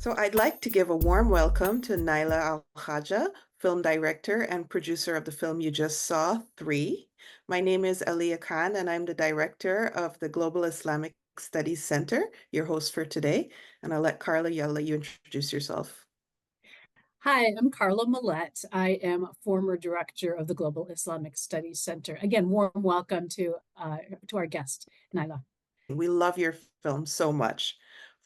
So I'd like to give a warm welcome to Nayla Al Khaja, film director and producer of the film you just saw, Three. My name is Aliyah Khan, and I'm the director of the Global Islamic Studies Center, your host for today. And I'll let you introduce yourself. Hi, I'm Carla Millette. I am a former director of the Global Islamic Studies Center. Again, warm welcome to our guest, Naila. We love your film so much,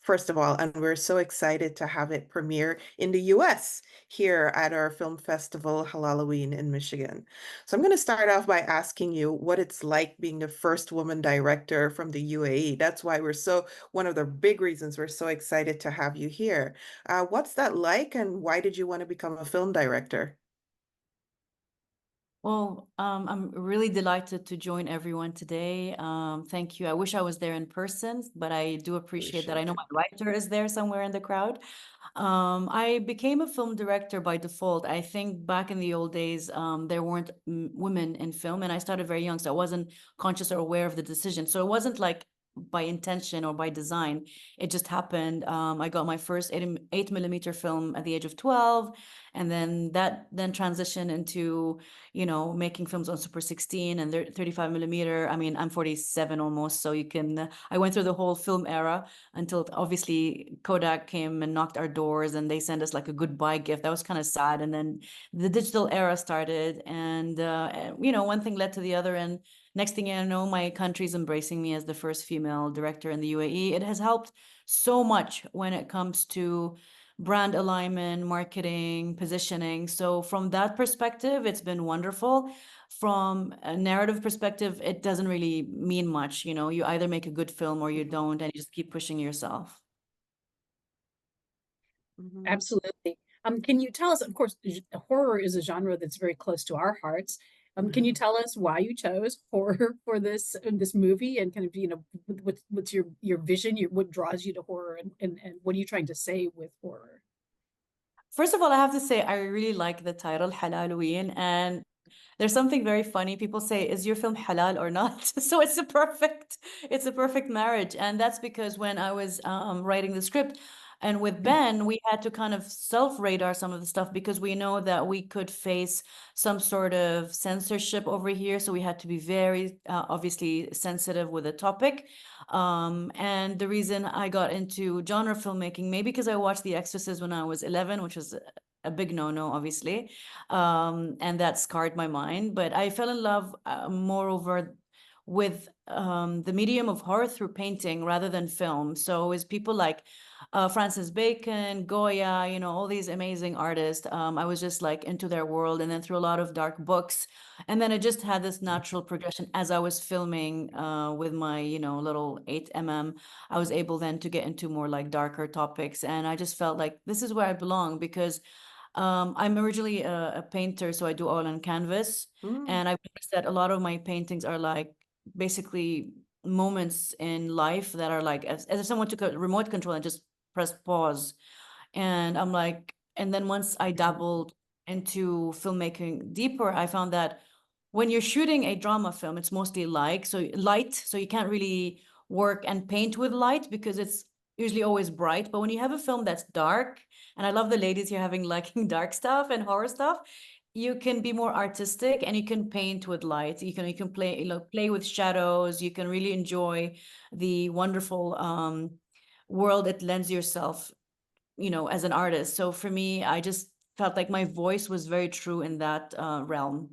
first of all, and we're so excited to have it premiere in the US here at our film festival, Halaloween in Michigan. So I'm going to start off by asking you what it's like being the first woman director from the UAE. That's why one of the big reasons we're so excited to have you here. What's that like, and why did you want to become a film director? I'm really delighted to join everyone today. Thank you. I wish I was there in person, but I do We appreciate that. I should. know my writer is there somewhere in the crowd. I became a film director by default. I think back in the old days, there weren't women in film, and I started very young, so I wasn't conscious or aware of the decision. So it wasn't like by intention or by design. It just happened. I got my first 8 millimeter film at the age of 12, and then transitioned into making films on Super 16 and 35 millimeter. I mean, I'm 47 almost, so I went through the whole film era until obviously Kodak came and knocked our doors and they sent us like a goodbye gift. That was kind of sad. And then the digital era started, and one thing led to the other. And next thing you know, my country's embracing me as the first female director in the UAE. It has helped so much when it comes to brand alignment, marketing, positioning. So from that perspective, it's been wonderful. From a narrative perspective, it doesn't really mean much. You either make a good film or you Mhm. don't, and you just keep pushing yourself. Mhm. Absolutely. Can you tell us, of course, horror is a genre that's very close to our hearts. Can you Mhm. tell us why you chose horror for this movie, and kind of, what's your vision, what draws you to horror, and what are you trying to say with horror? First of all, I have to say I really like the title Halaloween, and there's something very funny. People say, "Is your film halal or not?" So it's a perfect marriage, and that's because when I was writing the script, and with Ben, we had to kind of self-radar some of the stuff because we know that we could face some sort of censorship over here. So we had to be very obviously sensitive with the topic. And the reason I got into genre filmmaking, maybe because I watched The Exorcist when I was 11, which was a big no-no, obviously, and that scarred my mind. But I fell in love, moreover, with the medium of horror through painting rather than film. So as people like Francis Bacon, Goya, all these amazing artists, I was just like into their world, and then through a lot of dark books. And then it just had this natural progression as I was filming with my, little 8 mm. I was able then to get into more like darker topics. And I just felt like this is where I belong because I'm originally a painter, so I do oil and canvas. Mm. And I've noticed that a lot of my paintings are like basically moments in life that are like, as if someone took a remote control and just pressed pause. And I'm like, and then once I dabbled into filmmaking deeper, I found that when you're shooting a drama film, it's mostly light, so you can't really work and paint with light because it's usually always bright. But when you have a film that's dark, and I love the ladies here having liking dark stuff and horror stuff, you can be more artistic and you can paint with light. You can play with shadows. You can really enjoy the wonderful world it lends yourself, as an artist. So for me, I just felt like my voice was very true in that realm.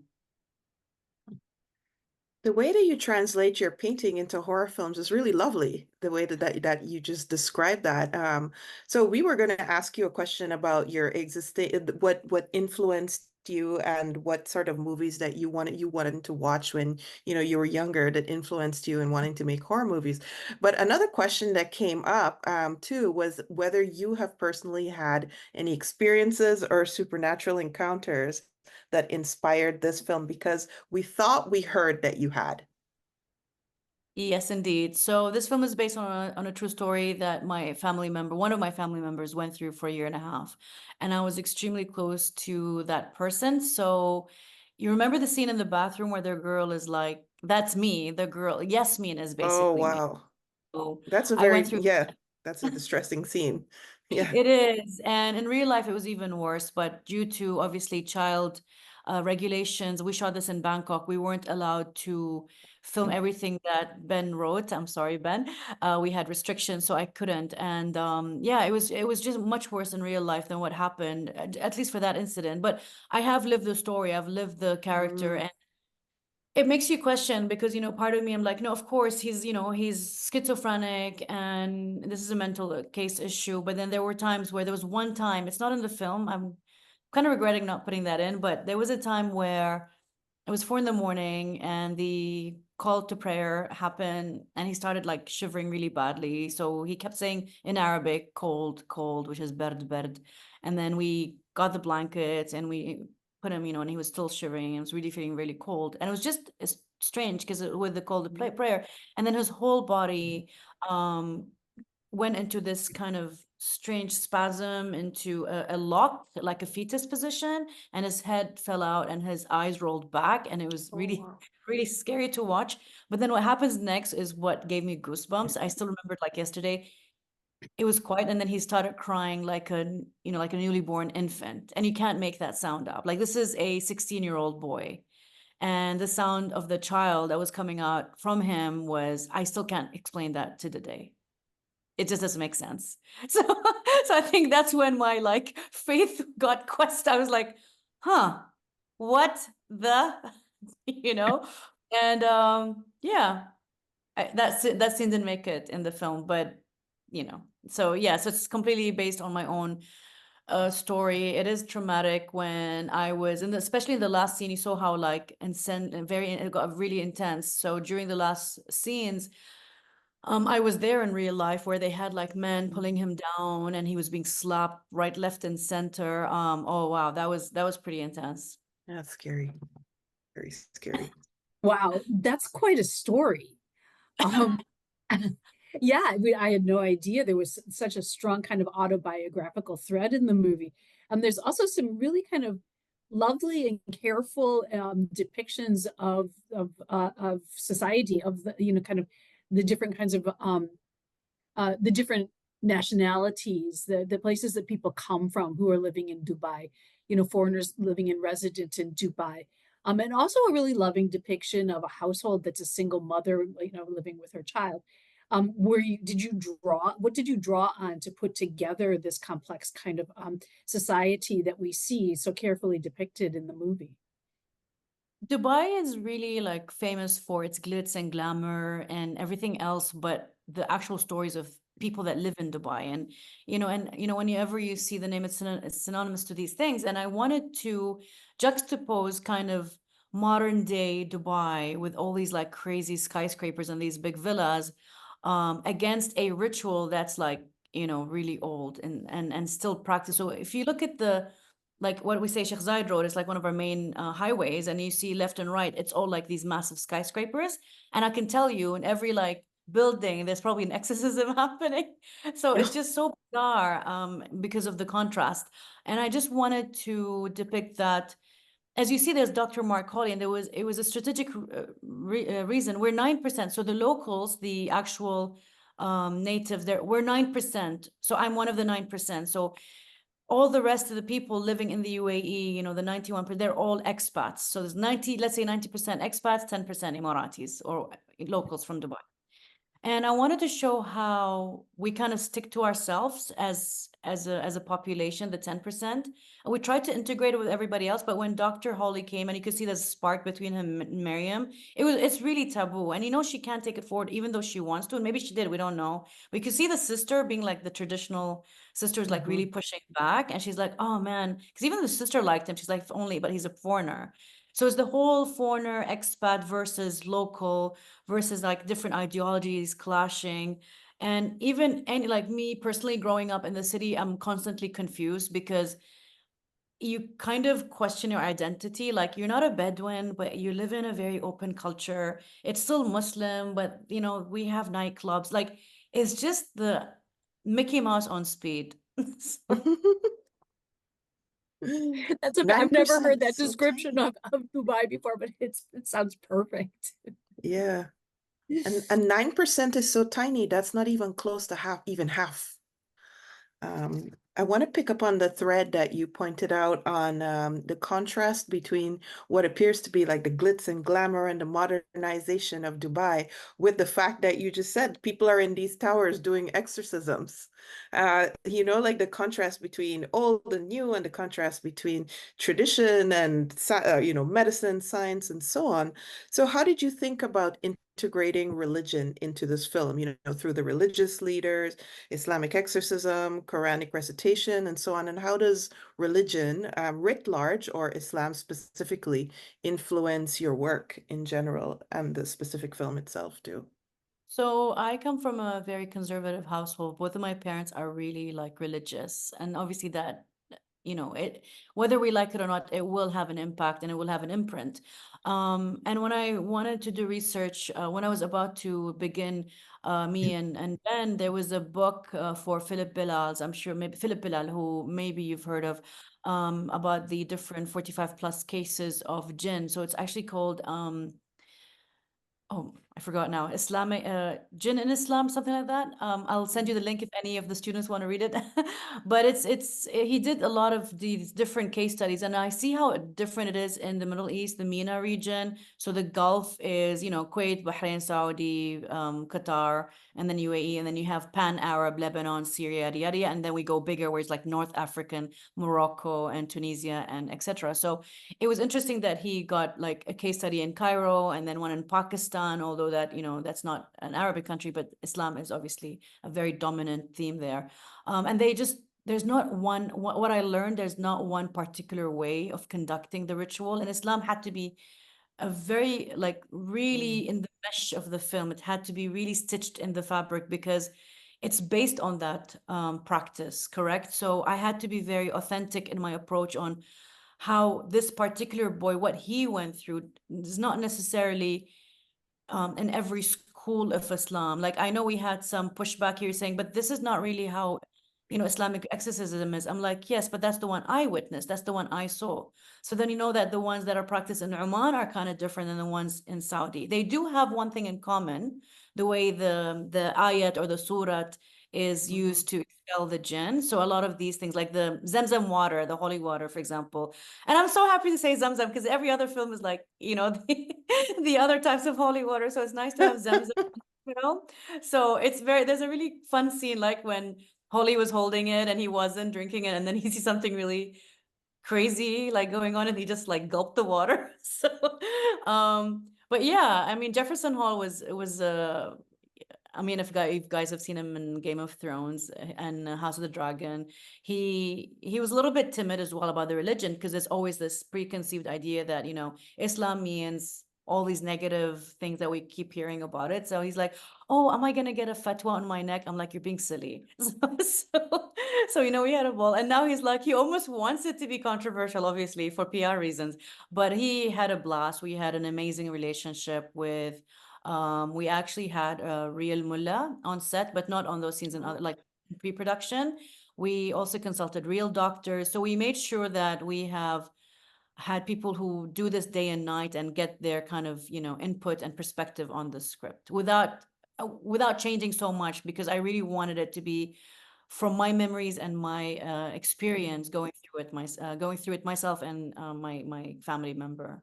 The way that you translate your painting into horror films is really lovely, the way that you just described that. So we were going to ask you a question about your existing, what influenced you and what sort of movies that you wanted to watch when you were younger that influenced you in wanting to make horror movies. But another question that came up too was whether you have personally had any experiences or supernatural encounters that inspired this film because we thought we heard that you had. Yes, indeed. So this film is based on a true story that one of my family members went through for a year and a half. And I was extremely close to that person. So you remember the scene in the bathroom where the girl is like, that's me, the girl. Yasmin is Oh, basically me. wow. So That's a I went very, through yeah, that's a distressing scene. Yeah. It is. And in real life, it was even worse. But due to obviously child regulations, we shot this in Bangkok. We weren't allowed to film everything that Ben wrote. I'm sorry, Ben. We had restrictions, so I couldn't. And yeah, it was just much worse in real life than what happened, at least for that incident. But I have lived the story. I've lived the character, Mm. and it makes you question because, part of me, I'm like, no, of course he's schizophrenic and this is a mental case issue. But then there were times where there was one time, it's not in the film. I'm kind of regretting not putting that in, but there was a time where it was 4 in the morning and the call to prayer happened and he started like shivering really badly. So he kept saying in Arabic, cold, cold, which is bard, bard. And then we got the blankets and we put him, and he was still shivering and was really feeling really cold. And it was just strange because with the call to prayer, and then his whole body um went into this kind of strange spasm into a lock, like a fetus position, and his head fell out and his eyes rolled back, and it was Oh, really, wow. really scary to watch. But then what happens next is what gave me goosebumps. I still remembered like yesterday. It was quiet, and then he started crying like like a newly born infant, and you can't make that sound up. Like this is a 16-year-old boy, and the sound of the child that was coming out from him was, I still can't explain that to the day. It just doesn't make sense. So, so I think that's when my like faith got quest. I was like, huh, what the, you know? And yeah, that scene didn't make it in the film, but so yeah, so it's completely based on my own story. It is traumatic when I was in especially in the last scene, you saw how like it got really intense. So during the last scenes, I was there in real life where they had like men pulling him down and he was being slapped right, left, and center. Oh wow, that was pretty intense. That's scary. Very scary. Wow, that's quite a story. Um, yeah, I had no idea there was such a strong kind of autobiographical thread in the movie. There's also some really kind of lovely and careful depictions of society, of the kind of the different kinds of the different nationalities, the places that people come from who are living in Dubai, foreigners living in residence in Dubai. And also a really loving depiction of a household that's a single mother, living with her child. What did you draw on to put together this complex kind of society that we see so carefully depicted in the movie? Dubai is really like famous for its glitz and glamour and everything else, but the actual stories of people that live in Dubai. And whenever you see the name, it's synonymous to these things. And I wanted to juxtapose kind of modern day Dubai with all these like crazy skyscrapers and these big villas, against a ritual that's like really old and still practiced. So if you look at the like what we say, Sheikh Zayed Road is like one of our main highways, and you see left and right, it's all like these massive skyscrapers. And I can tell you, in every like building, there's probably an exorcism happening. So it's just so bizarre, because of the contrast. And I just wanted to depict that. As you see, there's Dr. Mark Hawley, and it was a strategic reason. We're 9%. So the locals, the actual natives, we're 9%. So I'm one of the 9%. So all the rest of the people living in the UAE, the 91%, they're all expats. So there's let's say 90% expats, 10% Emiratis or locals from Dubai. And I wanted to show how we kind of stick to ourselves as a population, the 10%. And we tried to integrate it with everybody else. But when Dr. Holly came, and you could see the spark between him and Miriam, it's really taboo. And she can't take it forward, even though she wants to. And maybe she did, we don't know. We could see the sister being like the traditional sisters, like really pushing back. And she's like, oh man, because even the sister liked him. She's like, only, but he's a foreigner. So it's the whole foreigner expat versus local versus like different ideologies clashing. And even any like me personally growing up in the city, I'm constantly confused because you kind of question your identity. Like you're not a Bedouin, but you live in a very open culture. It's still Muslim, but we have nightclubs. Like it's just the Mickey Mouse on speed. I've never 9% heard is that so description tiny. of Dubai before, but it sounds perfect. Yeah. And 9% is so tiny. That's not even close to half, even half. I want to pick up on the thread that you pointed out on the contrast between what appears to be like the glitz and glamour and the modernization of Dubai with the fact that you just said people are in these towers doing exorcisms. Like the contrast between old and new and the contrast between tradition and, medicine, science, and so on. So how did you think about integrating religion into this film, through the religious leaders, Islamic exorcism, Quranic recitation, and so on? And how does religion, writ large, or Islam specifically, influence your work in general and the specific film itself too? So I come from a very conservative household. Both of my parents are really like religious, and obviously that, it, whether we like it or not, it will have an impact and it will have an imprint. And when I wanted to do research, when I was about to begin, me and Ben, there was a book for Philip Bilal's. I'm sure maybe Philip Bilal, who maybe you've heard of, about the different 45 plus cases of jinn. So it's actually called oh, I forgot now. Islamic Jinn in Islam, something like that. I'll send you the link if any of the students want to read it. But he did a lot of these different case studies, and I see how different it is in the Middle East, the MENA region. So the Gulf is, Kuwait, Bahrain, Saudi, Qatar, and then UAE, and then you have Pan-Arab, Lebanon, Syria, yada, yada, and then we go bigger, where it's like North African, Morocco, and Tunisia, and etc. So it was interesting that he got like a case study in Cairo and then one in Pakistan, although that, that's not an Arabic country, but Islam is obviously a very dominant theme there. And there's not one, what I learned, there's not one particular way of conducting the ritual. And Islam had to be a very, like, really in the mesh of the film. It had to be really stitched in the fabric because it's based on that practice, correct? So I had to be very authentic in my approach on how this particular boy, what he went through, is not necessarily in every school of Islam. Like, I know we had some pushback here saying, but this is not really how, Islamic exorcism is. I'm like, yes, but that's the one I witnessed. That's the one I saw. So then you know that the ones that are practiced in Oman are kind of different than the ones in Saudi. They do have one thing in common, the way the ayat or the surat is used to expel the jinn. So a lot of these things, like the Zamzam water, the holy water, for example. And I'm so happy to say Zamzam because every other film is like, the other types of holy water. So it's nice to have Zamzam, you know? So there's a really fun scene, like when Holly was holding it and he wasn't drinking it, and then he sees something really crazy like going on and he just like gulped the water. So, but yeah, I mean, Jefferson Hall was I mean, if you guys have seen him in Game of Thrones and House of the Dragon, he was a little bit timid as well about the religion because there's always this preconceived idea that, Islam means all these negative things that we keep hearing about it. So he's like, oh, am I gonna get a fatwa on my neck? I'm like, you're being silly. So we had a ball, and now he's like, he almost wants it to be controversial, obviously for PR reasons, but he had a blast. We had an amazing relationship with. We actually had a real mullah on set, but not on those scenes in other, like pre-production. We also consulted real doctors. So we made sure that we have had people who do this day and night and get their kind of, input and perspective on the script without changing so much, because I really wanted it to be from my memories and my experience going through it myself and my family member.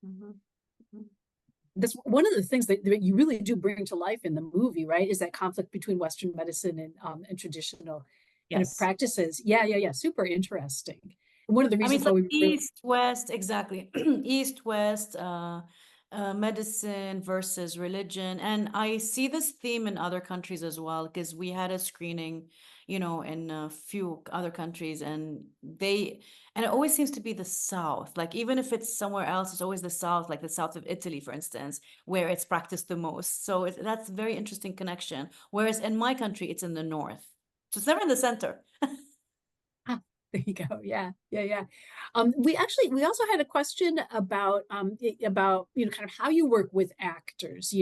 Mhm. That's one of the things that you really do bring to life in the movie, right? Is that conflict between Western medicine and traditional kind of Yes. practices. Yeah. Super interesting. And one of the I mean, reasons it's why like we really, East, West, exactly. East, West, medicine versus religion. And I see this theme in other countries as well, because we had a screening, in a few other countries, and it always seems to be the South. Like, even if it's somewhere else, it's always the South, like the South of Italy, for instance, where it's practiced the most. So that's a very interesting connection. Whereas in my country, it's in the North. So it's never in the center. ah, there you go. Yeah. We also had a question about about kind of how you work with actors,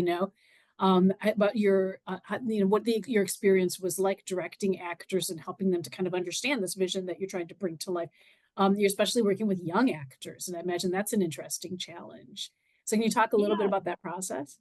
about your what your experience was like directing actors and helping them to kind of understand this vision that you're trying to bring to life. You're especially working with young actors, and I imagine that's an interesting challenge. So can you talk a little bit Yeah. about that process?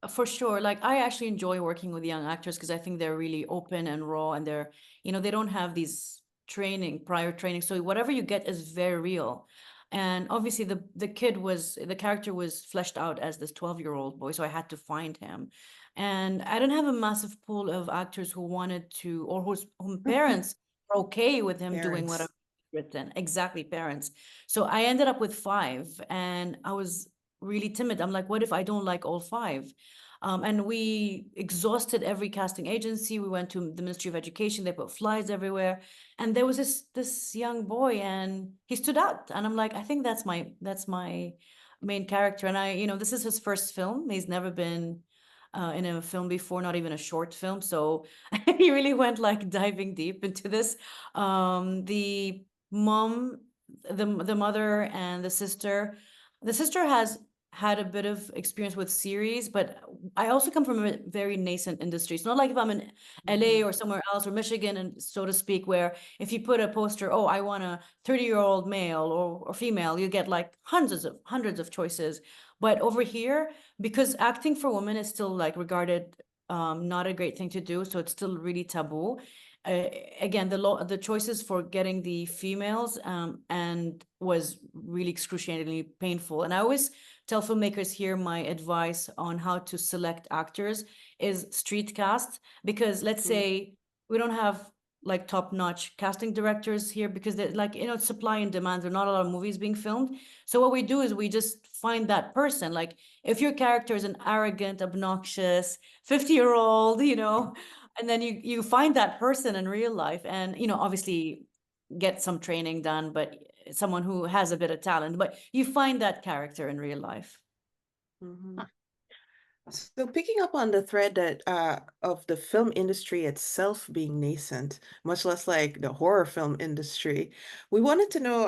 For sure. Like I actually enjoy working with young actors because I think they're really open and raw and they're, they don't have these prior training. So whatever you get is very real. And obviously the character was fleshed out as this 12-year-old boy, so I had to find him. And I didn't have a massive pool of actors who wanted to, or whom parents were okay with him doing whatever Parents. written. Exactly, parents. So I ended up with five and I was really timid. I'm like, what if I don't like all five? And we exhausted every casting agency. We went to the Ministry of Education. They put flyers everywhere, and there was this young boy, and he stood out. And I'm like, I think that's my main character. And this is his first film. He's never been in a film before, not even a short film. So he really went like diving deep into this. The mom, the mother, and the sister. The sister has had a bit of experience with series, but I also come from a very nascent industry. It's not like if I'm in LA Mhm. or somewhere else or Michigan, and so to speak, where if you put a poster, oh, I want a 30-year-old male or female, you get like hundreds of choices. But over here, because acting for women is still like regarded not a great thing to do, so it's still really taboo. Again, the choices for getting the females and was really excruciatingly painful. And I always tell filmmakers here my advice on how to select actors is street cast, because let's Mm. say we don't have like top-notch casting directors here because they're like, supply and demand. There are not a lot of movies being filmed. So what we do is we just find that person. Like if your character is an arrogant, obnoxious 50-year-old, and then you find that person in real life and, obviously get some training done, but someone who has a bit of talent, but you find that character in real life. Mhm. So picking up on the thread that of the film industry itself being nascent, much less like the horror film industry, we wanted to know,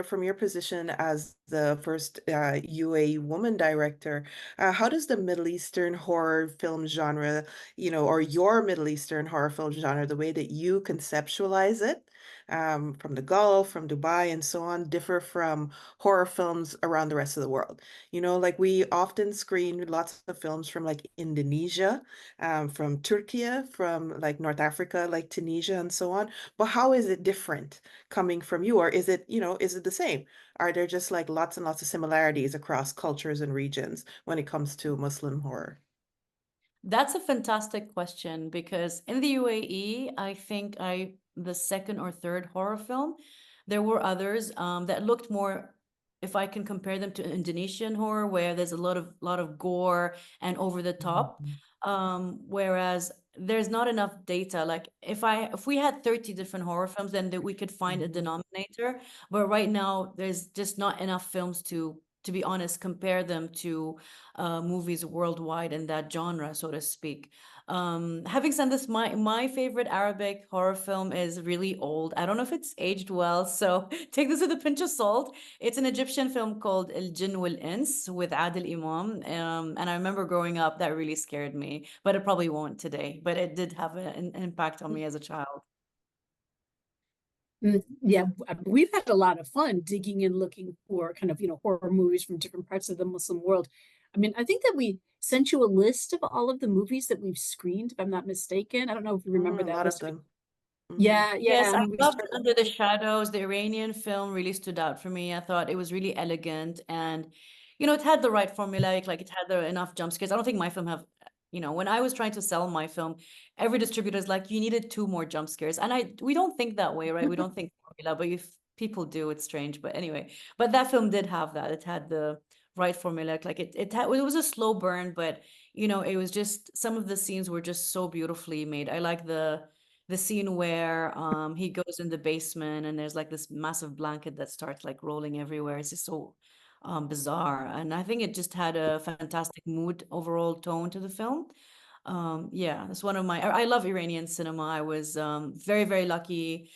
from your position as the first UAE woman director, how does the Middle Eastern horror film genre, or your Middle Eastern horror film genre, the way that you conceptualize it, from the Gulf, from Dubai, and so on, differ from horror films around the rest of the world? Like we often screen lots of films from like Indonesia, from Turkey, from like North Africa, like Tunisia and so on. But how is it different coming from you? Or is it the same? Are there just like lots and lots of similarities across cultures and regions when it comes to Muslim horror? That's a fantastic question because in the UAE, I think the second or third horror film, there were others that looked more, if I can compare them to Indonesian horror, where there's a lot of gore and over the top. Mhm. Whereas there's not enough data. Like if we had 30 different horror films, then we could find a Mhm. denominator. But right now, there's just not enough films to be honest, compare them to movies worldwide in that genre, so to speak. Having said this, my favorite Arabic horror film is really old. I don't know if it's aged well, so take this with a pinch of salt. It's an Egyptian film called El Jinn wal Ins with Adil Imam. And I remember growing up, that really scared me, but it probably won't today. But it did have an impact on me as a child. Yeah, we've had a lot of fun digging and looking for kind of, horror movies from different parts of the Muslim world. I mean, I think that we sent you a list of all of the movies that we've screened, if I'm not mistaken. I don't know if you remember A that lot of list. them. Hmm. Yeah, Yes, yeah. I I mean, we loved started. Under the Shadows. The Iranian film really stood out for me. I thought it was really elegant and, it had the right formulaic, like it had enough jump scares. I don't think my film have, when I was trying to sell my film, every distributor is like, you needed two more jump scares. And we don't think that way, right? We don't think formula, but if people do, it's strange. But anyway, but that film did have that. It had the right formulaic, like it was a slow burn, but, it was just, some of the scenes were just so beautifully made. I like the scene where he goes in the basement and there's like this massive blanket that starts like rolling everywhere. It's just so bizarre. And I think it just had a fantastic mood overall tone to the film. Yeah, it's one of I love Iranian cinema. I was very, very lucky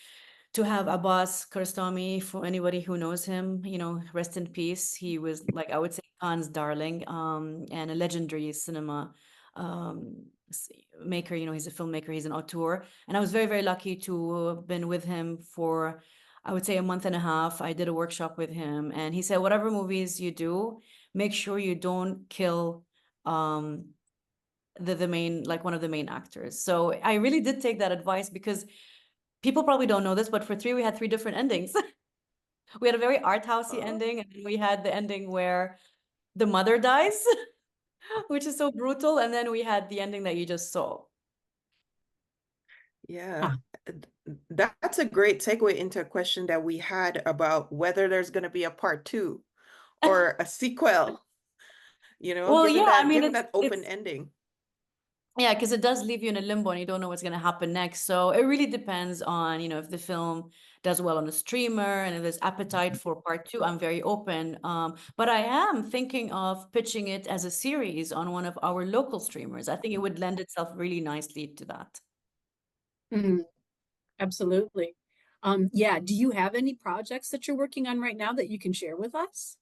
to have Abbas Kiarostami, for anybody who knows him, rest in peace. He was like, I would say, Khan's darling, and a legendary cinema maker. He's a filmmaker, he's an auteur. And I was very, very lucky to have been with him for, I would say, a month and a half. I did a workshop with him, and he said, whatever movies you do, make sure you don't kill the main, like one of the main actors. So I really did take that advice, because people probably don't know this, but for 3 we had 3 different endings. We had a very art housey Oh, ending, and then we had the ending where the mother dies, which is so brutal, and then we had the ending that you just saw. yeah. That's a great segue into a question that we had about whether there's going to be a part two or a sequel, Well, yeah, I mean, given that open it's ending. yeah, because it does leave you in a limbo and you don't know what's going to happen next. So it really depends on, if the film does well on a streamer and if there's appetite for part two. I'm very open. But I am thinking of pitching it as a series on one of our local streamers. I think it would lend itself really nicely to that. Mm, absolutely. Yeah, do you have any projects that you're working on right now that you can share with us?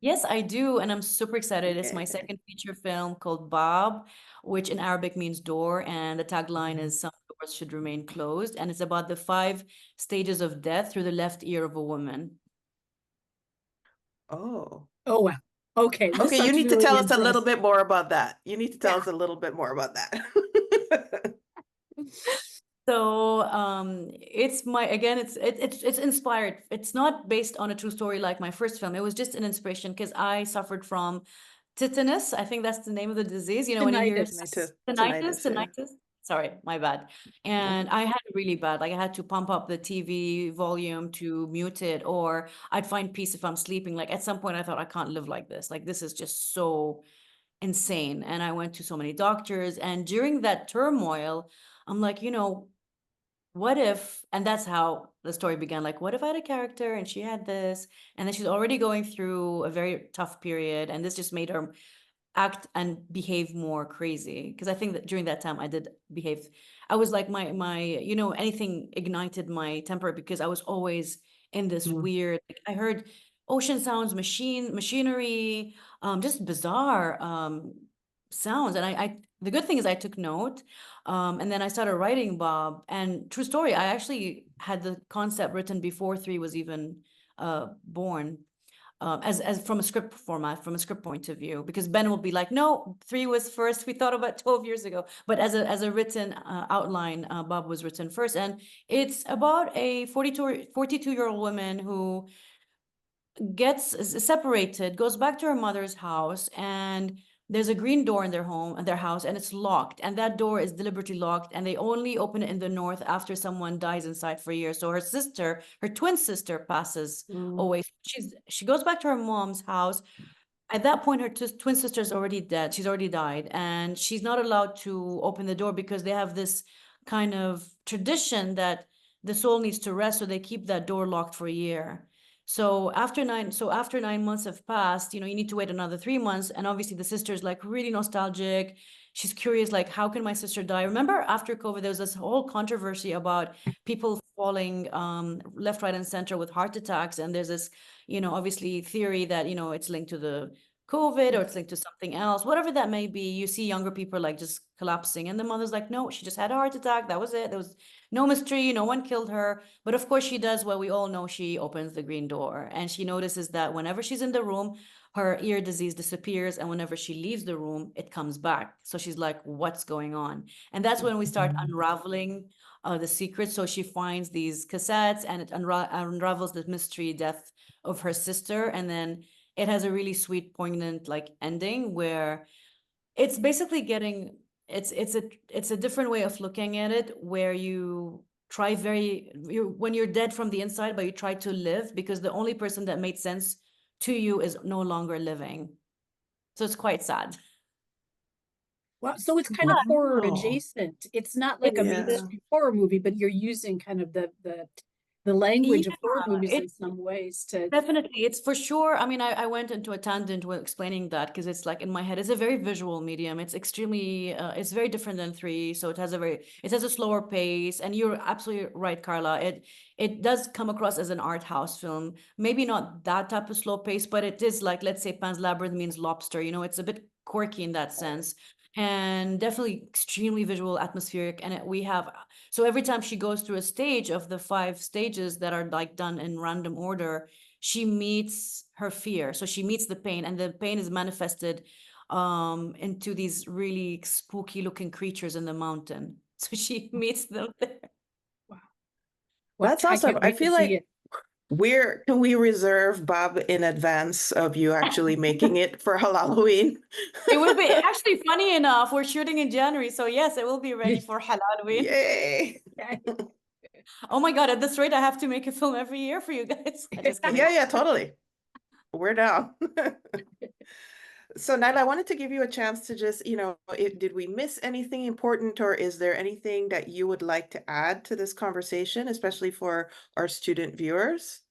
Yes, I do, and I'm super excited. It's my Yeah. second feature film called Bab, which in Arabic means door, and the tagline is "Some doors should remain closed," and it's about the 5 stages of death through the left ear of a woman. Oh. Oh, wow. Okay, this Okay, you sounds need to really tell us a little interesting. bit more about that. You need to tell Yeah. us a little bit more about that. So it's my again it's inspired. It's not based on a true story like my first film. It was just an inspiration because I suffered from tetanus. I think that's the name of the disease. When you hear Tinnitus. Tinnitus, tinnitus, tinnitus, yeah. tinnitus. Sorry, my bad. And I had it really bad. Like I had to pump up the TV volume to mute it, or I'd find peace if I'm sleeping. Like at some point I thought I can't live like this. Like this is just so insane. And I went to so many doctors. And during that turmoil, I'm like, what if, and that's how the story began, like, what if I had a character and she had this, and then she's already going through a very tough period, and this just made her act and behave more crazy. Because I think that during that time I did behave, I was like my anything ignited my temper, because I was always in this Mm. weird, like, I heard ocean sounds, machinery, just bizarre sounds. And I the good thing is I took note, and then I started writing Bob. And true story, I actually had the concept written before 3 was even born, as from a script format, from a script point of view, because Ben will be like, no, 3 was first. We thought about 12 years ago. But as a written outline, Bob was written first. And it's about a 42-year-old woman who gets separated, goes back to her mother's house, and there's a green door in their house, and it's locked. And that door is deliberately locked, and they only open it in the north after someone dies inside for years. So her twin sister, passes Mm. away. She goes back to her mom's house. At that point, her twin sister's already dead. She's already died, and she's not allowed to open the door because they have this kind of tradition that the soul needs to rest, so they keep that door locked for a year. So after 9 months have passed, you need to wait another 3 months, and obviously the sister's like really nostalgic. She's curious, like, how can my sister die? Remember, after COVID, there was this whole controversy about people falling left, right, and center with heart attacks, and there's this obviously theory that, it's linked to the COVID or it's linked to something else, whatever that may be. You see younger people like just collapsing, and the mother's like, no, she just had a heart attack. That was it. There was no mystery. No one killed her. But of course, she does what we all know. She opens the green door, and she notices that whenever she's in the room, her ear disease disappears. And whenever she leaves the room, it comes back. So she's like, what's going on? And that's when we start unraveling the secret. So she finds these cassettes, and it unravels the mystery death of her sister. And then it has a really sweet, poignant like ending where it's basically getting it's a different way of looking at it, where when you're dead from the inside, but you try to live because the only person that made sense to you is no longer living. So it's quite sad. Well, so it's kind of horror Wow. adjacent. It's not like It's a Yeah. mainstream horror movie, but you're using kind of the language of horror yeah, movies in it's some ways to. definitely, it's for sure. I mean, I went into a tangent with explaining that because it's like in my head, it's a very visual medium. It's extremely, it's very different than 3. So it has a slower pace. And you're absolutely right, Carla. It does come across as an art house film. Maybe not that type of slow pace, but it is like, let's say Pan's Labyrinth means lobster. It's a bit quirky in that sense. And definitely extremely visual, atmospheric. And so every time she goes through a stage of the 5 stages that are like done in random order, she meets her fear. So she meets the pain, and the pain is manifested into these really spooky looking creatures in the mountain. So she meets them there. Wow. That's I awesome. can't I wait to feel see like it. can we reserve Bob in advance of you actually making it for Halloween? It will be actually funny enough. We're shooting in January, so yes, it will be ready for Halloween. Yay. Oh my God, at this rate, I have to make a film every year for you guys. I'm just kidding. Yeah, yeah, totally. We're down. So, Nyla, I wanted to give you a chance to just, did we miss anything important, or is there anything that you would like to add to this conversation, especially for our student viewers?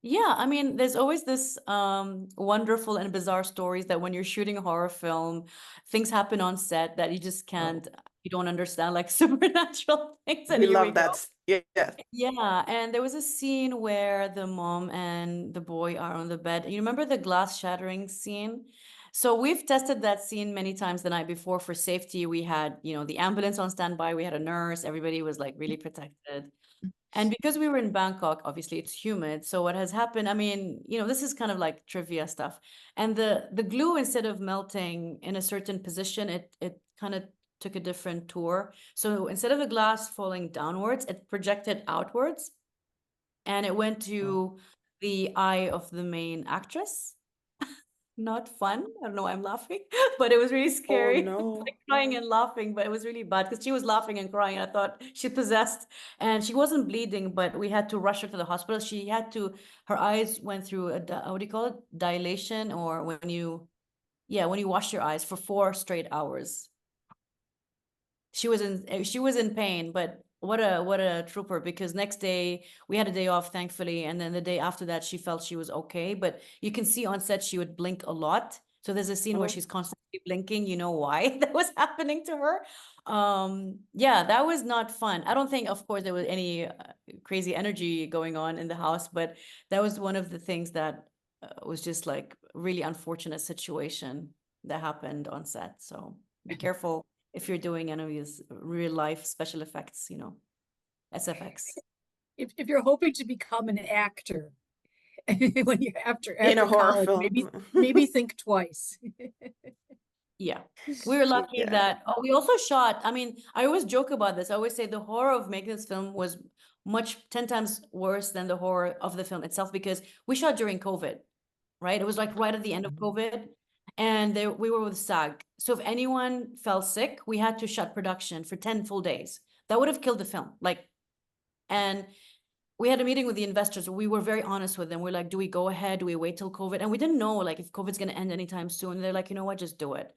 Yeah, I mean, there's always this wonderful and bizarre stories that when you're shooting a horror film, things happen on set that you just can't, you don't understand, like supernatural things. And We here we love go. that. Yeah. Yeah, and there was a scene where the mom and the boy are on the bed. You remember the glass shattering scene? So we've tested that scene many times the night before for safety. We had, the ambulance on standby. We had a nurse. Everybody was like really protected. And because we were in Bangkok, obviously it's humid. So what has happened, I mean, this is kind of like trivia stuff. And the glue, instead of melting in a certain position, it kind of took a different tour. So instead of the glass falling downwards, it projected outwards and it went to the eye of the main actress. Not fun. I don't know why I'm laughing, but it was really Oh scary. no. Like crying and laughing, but it was really bad because she was laughing and crying. I thought she possessed, and she wasn't bleeding, but we had to rush her to the hospital. She had to, her eyes went through what do you call it? Dilation, or when you wash your eyes for 4 straight hours. She was in pain, but what a trooper, because next day we had a day off, thankfully, and then the day after that she felt she was okay, but you can see on set she would blink a lot. So there's a scene where Oh, she's constantly blinking. You know why that was happening to her. Yeah, that was not fun. I don't think, of course, there was any crazy energy going on in the house, but that was one of the things that was just like really unfortunate situation that happened on set. So be careful if you're doing any of these real life special effects, SFX. If you're hoping to become an actor when you're after in a horror college, film. maybe think twice. Yeah. We were lucky Yeah. that we also shot. I mean, I always joke about this. I always say the horror of making this film was 10 times worse than the horror of the film itself, because we shot during COVID, right? It was like right at the end of COVID. And we were with SAG. So if anyone fell sick, we had to shut production for 10 full days. That would have killed the film. And we had a meeting with the investors. We were very honest with them. We're like, do we go ahead? Do we wait till COVID? And we didn't know like if COVID's going to end anytime soon. They're like, you know what, just do it.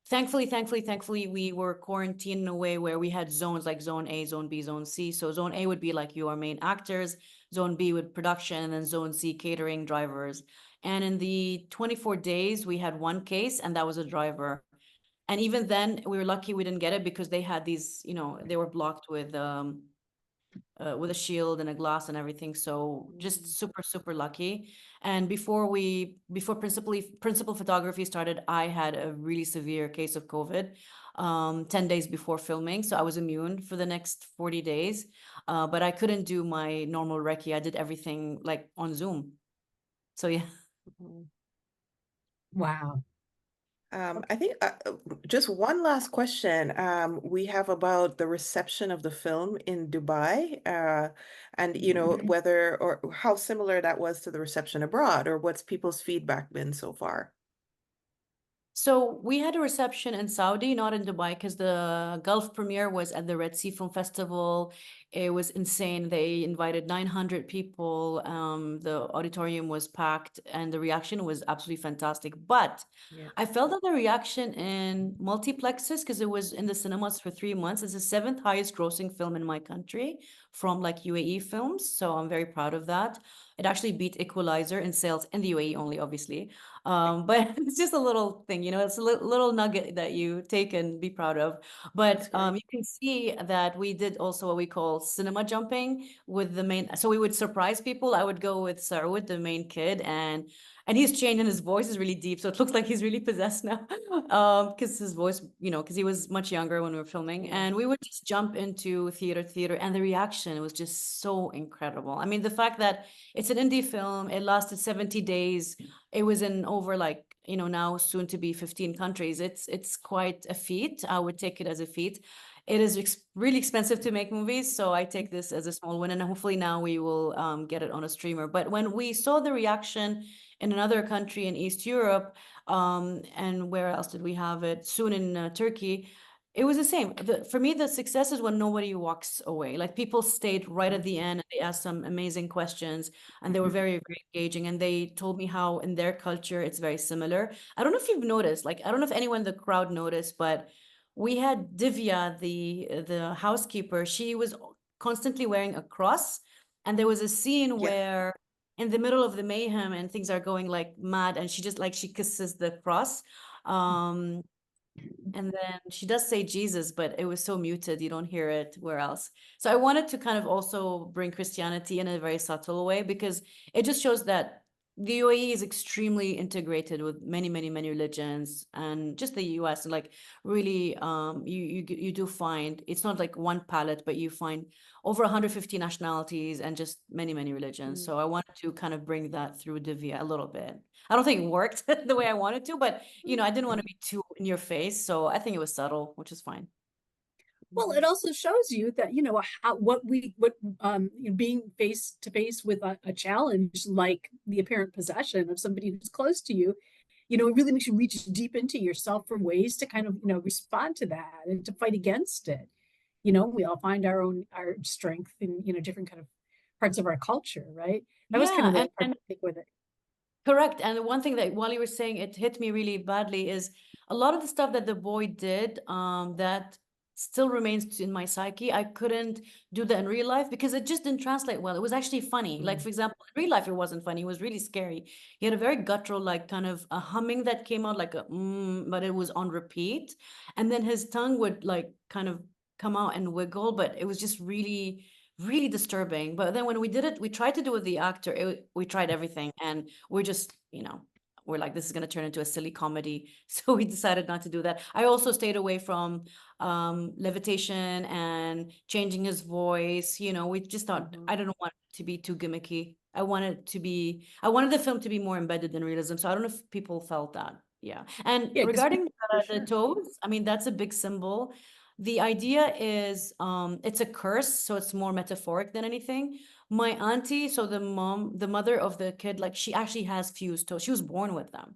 Thankfully, we were quarantined in a way where we had zones like zone A, zone B, zone C. So zone A would be like your main actors, zone B with production, and then zone C catering, drivers. And in the 24 days, we had one case, and that was a driver. And even then, we were lucky we didn't get it because they had these, they were blocked with a shield and a glass and everything. So just super lucky. And before principal photography started, I had a really severe case of COVID 10 days before filming. So I was immune for the next 40 days. But I couldn't do my normal recce. I did everything like on Zoom. So yeah. Wow. I think just one last question. We have about the reception of the film in Dubai, and whether or how similar that was to the reception abroad, or what's people's feedback been so far. So we had a reception in Saudi, not in Dubai, because the Gulf premiere was at the Red Sea Film Festival. It was insane. They invited 900 people. The auditorium was packed, and the reaction was absolutely fantastic. But Yeah. I felt that the reaction in multiplexes, because it was in the cinemas for 3 months, it's the seventh highest grossing film in my country from like UAE films. So I'm very proud of that. It actually beat Equalizer in sales in the UAE only, obviously. But it's just a little thing, it's a little nugget that you take and be proud of. But you can see that we did also what we call cinema jumping with the main. So we would surprise people. I would go with Saud, the main kid, and he's changed and his voice is really deep. So it looks like he's really possessed now. Because his voice, because he was much younger when we were filming. Yeah. And we would just jump into theater, and the reaction was just so incredible. I mean, the fact that it's an indie film, it lasted 70 days. It was in over like you know, now soon to be 15 countries. It's quite a feat. I would take it as a feat. It is really expensive to make movies, so I take this as a small win, and hopefully now we will get it on a streamer. But when we saw the reaction in another country in East Europe, and where else did we have it? Soon in Turkey, it was the same. For me, the success is when nobody walks away. Like people stayed right at the end and they asked some amazing questions and they were very, very engaging. And they told me how in their culture it's very similar. I don't know if you've noticed, like I don't know if anyone in the crowd noticed, but we had Divya, the housekeeper. She was constantly wearing a cross, and there was a scene Yeah. where in the middle of the mayhem and things are going like mad, and she just like she kisses the cross. And then she does say Jesus, but it was so muted, you don't hear it where else. So I wanted to kind of also bring Christianity in a very subtle way, because it just shows that the UAE is extremely integrated with many, many, many religions, and just the US, like really, you do find it's not like one palette, but you find over 150 nationalities and just many, many religions. So I wanted to kind of bring that through Divya a little bit. I don't think it worked the way I wanted to, but you know, I didn't want to be too in your face, so I think it was subtle, which is fine. Well, it also shows you that, being face to face with a challenge like the apparent possession of somebody who's close to you, it really makes you reach deep into yourself for ways to kind of, respond to that and to fight against it. We all find our strength in, different kind of parts of our culture, right? That was kind of Yeah, the part I think with it. correct. And the one thing that while you were saying it hit me really badly is a lot of the stuff that the boy did, that still remains in my psyche. I couldn't do that in real life because it just didn't translate well. It was actually funny. Like, for example, in real life, it wasn't funny. It was really scary. He had a very guttural, like kind of a humming that came out like a but it was on repeat. And then his tongue would like kind of come out and wiggle, but it was just really, really disturbing. But then when we did it, we tried to do it with the actor. We tried everything, and we're just, we're like, this is going to turn into a silly comedy. So we decided not to do that. I also stayed away from levitation and changing his voice. We just thought, I don't want it to be too gimmicky. I wanted the film to be more embedded in realism. So I don't know if people felt that. Yeah. And Yeah, 'cause regarding for the sure. toes, I mean, that's a big symbol. The idea is it's a curse, so it's more metaphoric than anything. My auntie, so the mother of the kid, like she actually has fused toes. She was born with them.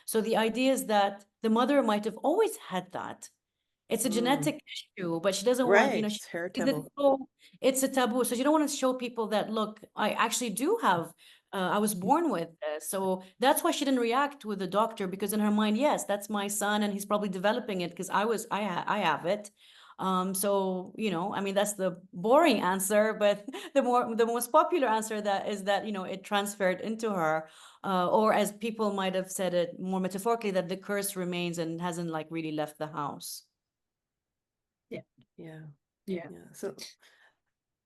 So the idea is that the mother might have always had that. It's a genetic issue, but she doesn't want, Right. she, It's because heritable. it's a taboo. So you don't want to show people that, look, I actually do have, I was born with this. So that's why she didn't react with the doctor, because in her mind, yes, that's my son, and he's probably developing it because I have it. So, I mean, that's the boring answer, but the most popular answer that is that, it transferred into her, or as people might have said it more metaphorically, that the curse remains and hasn't like really left the house. Yeah. Yeah. So,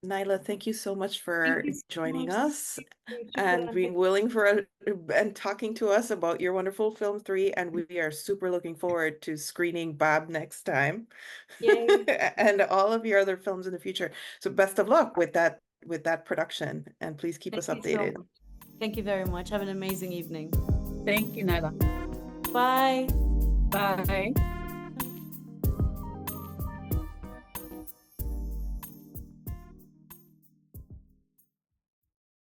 Nayla, thank you so much for Thank you so joining much. us Thank you, and Shukran. being willing for and talking to us about your wonderful film 3. And we are super looking forward to screening Bab next time. Yay. And all of your other films in the future. So best of luck with that production, and please keep us Thank you so updated. much. Thank you very much. Have an amazing evening. Thank you, Nayla. Bye. Bye.